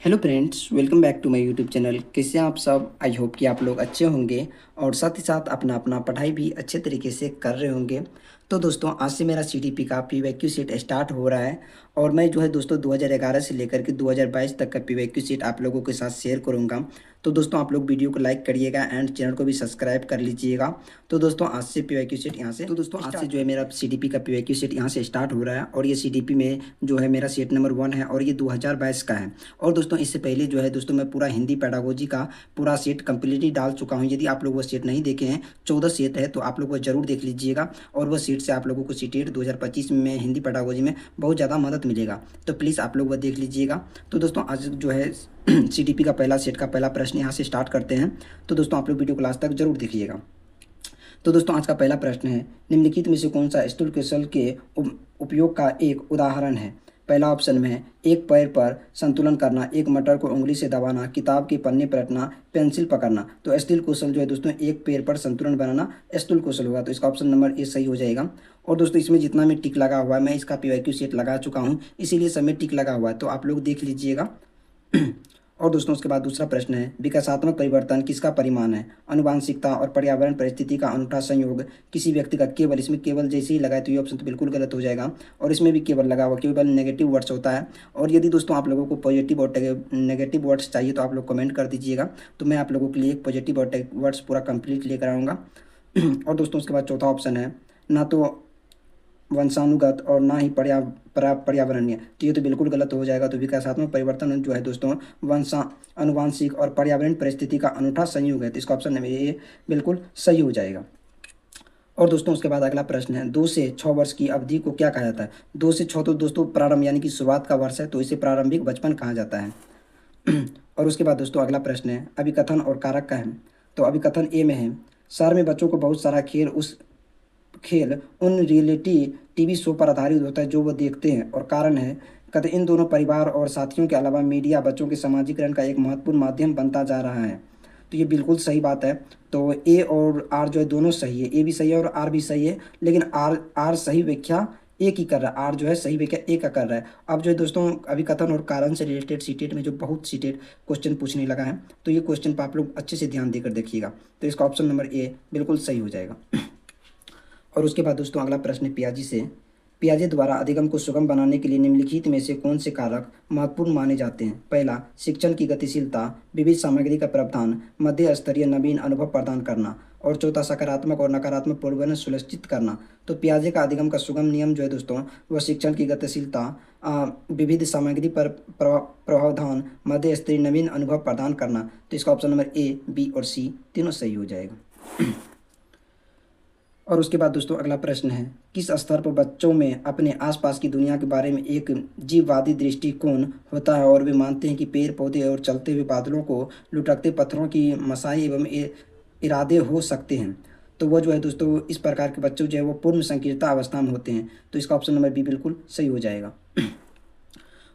Hello friends, welcome back to my YouTube channel. कैसे हैं आप सब? आई होप कि आप लोग अच्छे होंगे और साथ ही साथ अपना अपना पढ़ाई भी अच्छे तरीके से कर रहे होंगे। तो दोस्तों, आज से मेरा सीडीपी का पीवाईक्यू सेट स्टार्ट हो रहा है और मैं जो है दोस्तों 2011 से लेकर के 2022 तक का पीवाईक्यू सेट आप लोगों के साथ शेयर करूंगा। तो दोस्तों, आप लोग वीडियो को लाइक करिएगा एंड चैनल को भी सब्सक्राइब कर लीजिएगा। तो दोस्तों, आज से पीवाईक्यू सेट यहाँ से आज से जो है मेरा सीडीपी का पीवाईक्यू सेट यहाँ से स्टार्ट हो रहा है और ये सीडीपी में जो है मेरा सेट नंबर 1 है और ये 2022 का है। और दोस्तों, इससे पहले जो है दोस्तों मैं पूरा हिंदी पेडागोजी का पूरा सेट कंप्लीटली डाल चुका हूँ। यदि आप लोग वो सेट नहीं देखे हैं, 14 सेट है, तो आप लोग वो जरूर देख लीजिएगा और वो सेट से आप लोगों को सीटेट 2025 में हिंदी पेडागोजी में बहुत ज़्यादा मदद मिलेगा। तो प्लीज़ आप लोग वो देख लीजिएगा। तो दोस्तों, आज जो है सीडीपी का पहला सेट का पहला प्रश्न यहाँ से स्टार्ट करते हैं। तो दोस्तों, आप लोग वीडियो को लास्ट तक जरूर देखिएगा। तो दोस्तों, आज का पहला प्रश्न है, निम्नलिखित में से कौन सा स्थूल कौशल के उपयोग का एक उदाहरण है? पहला ऑप्शन में है, एक पैर पर संतुलन करना, एक मटर को उंगली से दबाना, किताब के पन्ने पलटना, पेंसिल पकड़ना। तो स्थूल कौशल जो है दोस्तों एक पैर पर संतुलन बनाना स्थूल कौशल होगा। तो इसका ऑप्शन नंबर ए सही हो जाएगा। और दोस्तों, इसमें जितना में टिक लगा हुआ है, मैं इसका पीवाईक्यू सेट लगा चुका हूँ, इसीलिए सब में टिक लगा हुआ है, तो आप लोग देख लीजिएगा। और दोस्तों, उसके बाद दूसरा प्रश्न है, विकासात्मक परिवर्तन किसका परिमाण है? आनुवांशिकता और पर्यावरण परिस्थिति का अनूठा संयोग, किसी व्यक्ति का केवल। इसमें केवल जैसे ही लगाए तो ये ऑप्शन तो बिल्कुल गलत हो जाएगा और इसमें भी केवल लगा हुआ, केवल नेगेटिव वर्ड्स होता है। और यदि दोस्तों आप लोगों को पॉजिटिव और नेगेटिव वर्ड्स चाहिए तो आप लोग कमेंट कर दीजिएगा, तो मैं आप लोगों के लिए एक पॉजिटिव और वर्ड्स पूरा कंप्लीट लेकर आऊँगा। और दोस्तों, उसके बाद चौथा ऑप्शन है, ना तो वंशानुगत और ना ही पर्यावरणीय। तो ये तो बिल्कुल गलत हो जाएगा। तो विकासात्मक परिवर्तन जो है दोस्तों अनुवांशिक और पर्यावरण परिस्थिति का अनूठा संयोग है। तो इसका ऑप्शन नंबर ए बिल्कुल सही हो जाएगा। और दोस्तों, उसके बाद अगला प्रश्न है, 2 से 6 वर्ष की अवधि को क्या कहा जाता है? 2 से 6 तो दोस्तों प्रारंभ यानी कि शुरुआत का वर्ष है, तो इसे प्रारंभिक बचपन कहा जाता है। और उसके बाद दोस्तों अगला प्रश्न है, अभिकथन और कारक का है। तो अभिकथन ए में है, शहर में बच्चों को बहुत सारा खेल उन रियलिटी टीवी शो पर आधारित होता है जो वो देखते हैं। और कारण है, कहते इन दोनों परिवार और साथियों के अलावा मीडिया बच्चों के समाजीकरण का एक महत्वपूर्ण माध्यम बनता जा रहा है। तो ये बिल्कुल सही बात है। तो ए और आर जो है दोनों सही है, ए भी सही है और आर भी सही है, लेकिन आर सही व्याख्या एक ही कर रहा है, आर जो है सही व्याख्या एक का कर रहा है। अब जो है दोस्तों अभिकथन और कारण से रिलेटेड सीटेट में जो बहुत सीटेट क्वेश्चन पूछने लगा है, तो ये क्वेश्चन पर आप लोग अच्छे से ध्यान देकर देखिएगा। तो इसका ऑप्शन नंबर ए बिल्कुल सही हो जाएगा। और उसके बाद दोस्तों अगला प्रश्न पियाजे से, पियाजे द्वारा अधिगम को सुगम बनाने के लिए निम्नलिखित में से कौन से कारक महत्वपूर्ण माने जाते हैं? पहला, शिक्षण की गतिशीलता, विविध सामग्री का प्रावधान, मध्य स्तरीय नवीन अनुभव प्रदान करना। और चौथा, सकारात्मक और नकारात्मक पूर्वानुमान सुनिश्चित करना। तो पियाजे का अधिगम का सुगम नियम जो है दोस्तों वह शिक्षण की गतिशीलता, विविध सामग्री पर प्रावधान, मध्य स्तरीय नवीन अनुभव प्रदान करना। तो इसका ऑप्शन नंबर ए, बी और सी तीनों सही हो जाएगा। और उसके बाद दोस्तों अगला प्रश्न है, किस स्तर पर बच्चों में अपने आसपास की दुनिया के बारे में एक जीववादी दृष्टिकोण होता है और वे मानते हैं कि पेड़ पौधे और चलते हुए बादलों को लुढ़कते पत्थरों की मसाई एवं इरादे हो सकते हैं? तो वो जो है दोस्तों इस प्रकार के बच्चों जो है वो पूर्ण संकीर्णता अवस्था में होते हैं। तो इसका ऑप्शन नंबर बी बिल्कुल सही हो जाएगा।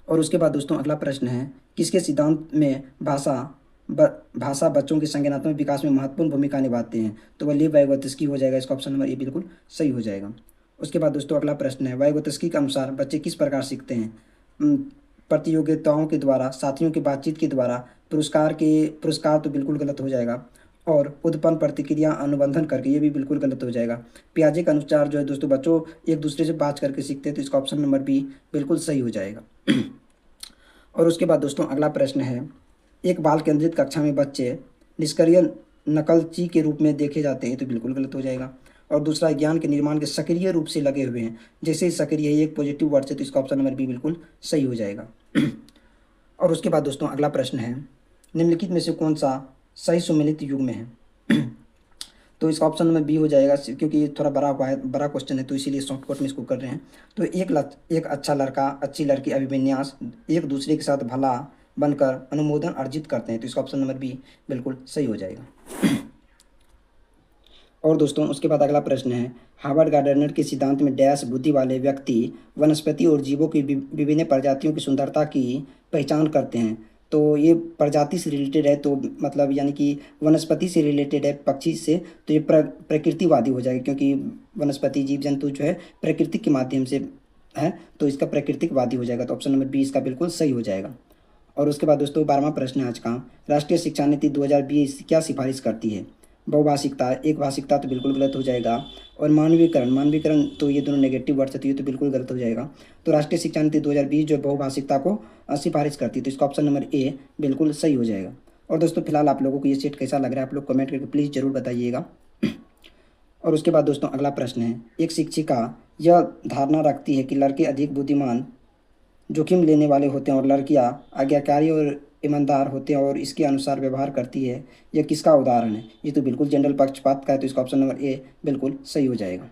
और उसके बाद दोस्तों अगला प्रश्न है, किसके सिद्धांत में भाषा बच्चों के संज्ञानात्मक विकास में महत्वपूर्ण भूमिका निभाते हैं? तो वह लीव वाइगोत्स्की हो जाएगा। इसका ऑप्शन नंबर ए बिल्कुल सही हो जाएगा। उसके बाद दोस्तों अगला प्रश्न है, वाइगोत्स्की के अनुसार बच्चे किस प्रकार सीखते हैं? प्रतियोगिताओं के द्वारा, साथियों की बातचीत के द्वारा, पुरस्कार तो बिल्कुल गलत हो जाएगा। और उत्पन्न प्रतिक्रिया अनुबंधन करके, ये भी बिल्कुल गलत हो जाएगा। पियाजे के अनुसार जो है दोस्तों बच्चों एक दूसरे से बात करके सीखते हैं। तो इसका ऑप्शन नंबर बी बिल्कुल सही हो जाएगा। और उसके बाद दोस्तों अगला प्रश्न है, एक बाल केंद्रित कक्षा में बच्चे निष्क्रिय नकलची के रूप में देखे जाते हैं। तो बिल्कुल गलत हो जाएगा। और दूसरा, ज्ञान के निर्माण के सक्रिय रूप से लगे हुए हैं। जैसे ही सक्रिय है एक पॉजिटिव वर्ड से, तो इसका ऑप्शन नंबर बी बिल्कुल सही हो जाएगा। और उसके बाद दोस्तों अगला प्रश्न है, निम्नलिखित में से कौन सा सही सुमेलित युग में है? तो इसका ऑप्शन नंबर बी हो जाएगा, क्योंकि ये थोड़ा बड़ा क्वेश्चन है, तो इसीलिए शॉर्टकट में इसको कर रहे हैं। तो एक अच्छा लड़का अच्छी लड़की अभिविन्यास एक दूसरे के साथ भला बनकर अनुमोदन अर्जित करते हैं। तो इसका ऑप्शन नंबर बी बिल्कुल सही हो जाएगा। और दोस्तों उसके बाद अगला प्रश्न है, हार्वर्ड गार्डनर के सिद्धांत में डैश बुद्धि वाले व्यक्ति वनस्पति और जीवों की विभिन्न प्रजातियों की सुंदरता की पहचान करते हैं। तो ये प्रजाति से रिलेटेड है, तो मतलब यानी कि वनस्पति से रिलेटेड है, पक्षी से। तो ये प्रकृतिवादी हो जाएगा, क्योंकि वनस्पति जीव जंतु जो है प्रकृति के माध्यम से है, तो इसका प्रकृतिकवादी हो जाएगा। तो ऑप्शन नंबर बी इसका बिल्कुल सही हो जाएगा। और उसके बाद दोस्तों 12वां प्रश्न है आज का, राष्ट्रीय शिक्षा नीति 2020 क्या सिफारिश करती है? बहुभाषिकता, एक भाषिकता तो बिल्कुल गलत हो जाएगा, और मानवीकरण, मानवीकरण तो ये दोनों नेगेटिव वर्ड्स है तो ये तो बिल्कुल गलत हो जाएगा। तो राष्ट्रीय शिक्षा नीति 2020 जो बहुभाषिकता को सिफारिश करती है, तो इसका ऑप्शन नंबर ए बिल्कुल सही हो जाएगा। और दोस्तों फिलहाल आप लोगों को ये सेट कैसा लग रहा है आप लोग कमेंट करके प्लीज़ ज़रूर बताइएगा। और उसके बाद दोस्तों अगला प्रश्न है, एक शिक्षिका यह धारणा रखती है कि लड़के अधिक बुद्धिमान, जोखिम लेने वाले होते हैं और लड़कियां आज्ञाकारी और ईमानदार होते हैं और इसके अनुसार व्यवहार करती है, यह किसका उदाहरण है? ये तो बिल्कुल जनरल पक्षपात का है, तो इसका ऑप्शन नंबर ए बिल्कुल सही हो जाएगा।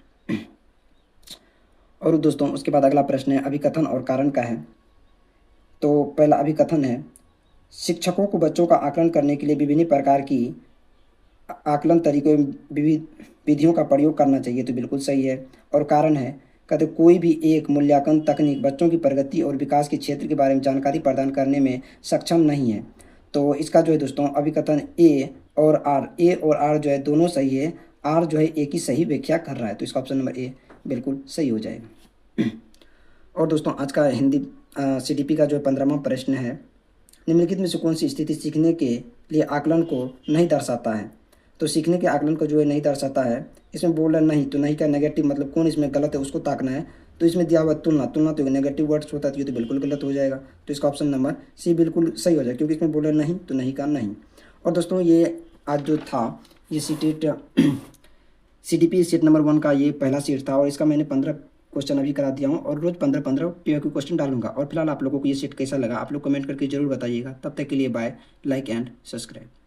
और दोस्तों उसके बाद अगला प्रश्न है अभिकथन और कारण का है। तो पहला अभिकथन है, शिक्षकों को बच्चों का आकलन करने के लिए विभिन्न प्रकार की आकलन तरीकों विविध विधियों का प्रयोग करना चाहिए, तो बिल्कुल सही है। और कारण है, कहते कोई भी एक मूल्यांकन तकनीक बच्चों की प्रगति और विकास के क्षेत्र के बारे में जानकारी प्रदान करने में सक्षम नहीं है। तो इसका जो है दोस्तों अभिकथन ए और आर जो है दोनों सही है। आर जो है ए की सही व्याख्या कर रहा है, तो इसका ऑप्शन नंबर ए बिल्कुल सही हो जाएगा। और दोस्तों आज का हिंदी CDP का जो 15वां प्रश्न है, निम्नलिखित में से कौन सी स्थिति सीखने के लिए आकलन को नहीं दर्शाता है? तो सीखने के आकलन को जो है नहीं दर्शाता है, इसमें बोल रहा नहीं, तो नहीं का नेगेटिव मतलब कौन इसमें गलत है उसको ताकना है। तो इसमें दिया हुआ तुलना, तुलना तो नेगेटिव वर्ड्स होता है, तो ये तो बिल्कुल गलत हो जाएगा। तो इसका ऑप्शन नंबर सी बिल्कुल सही हो जाएगा, क्योंकि इसमें बोल रहा नहीं तो नहीं का नहीं। और दोस्तों ये आज जो था ये CDP सीट नंबर 1 का ये पहला सीट था, और इसका मैंने 15 क्वेश्चन अभी करा दिया हूँ, और रोज़ 15-15 POQ क्वेश्चन डालूंगा। और फिलहाल आप लोगों को ये सेट कैसा लगा आप लोग कमेंट करके जरूर बताइएगा। तब तक के लिए बाय, लाइक एंड सब्सक्राइब।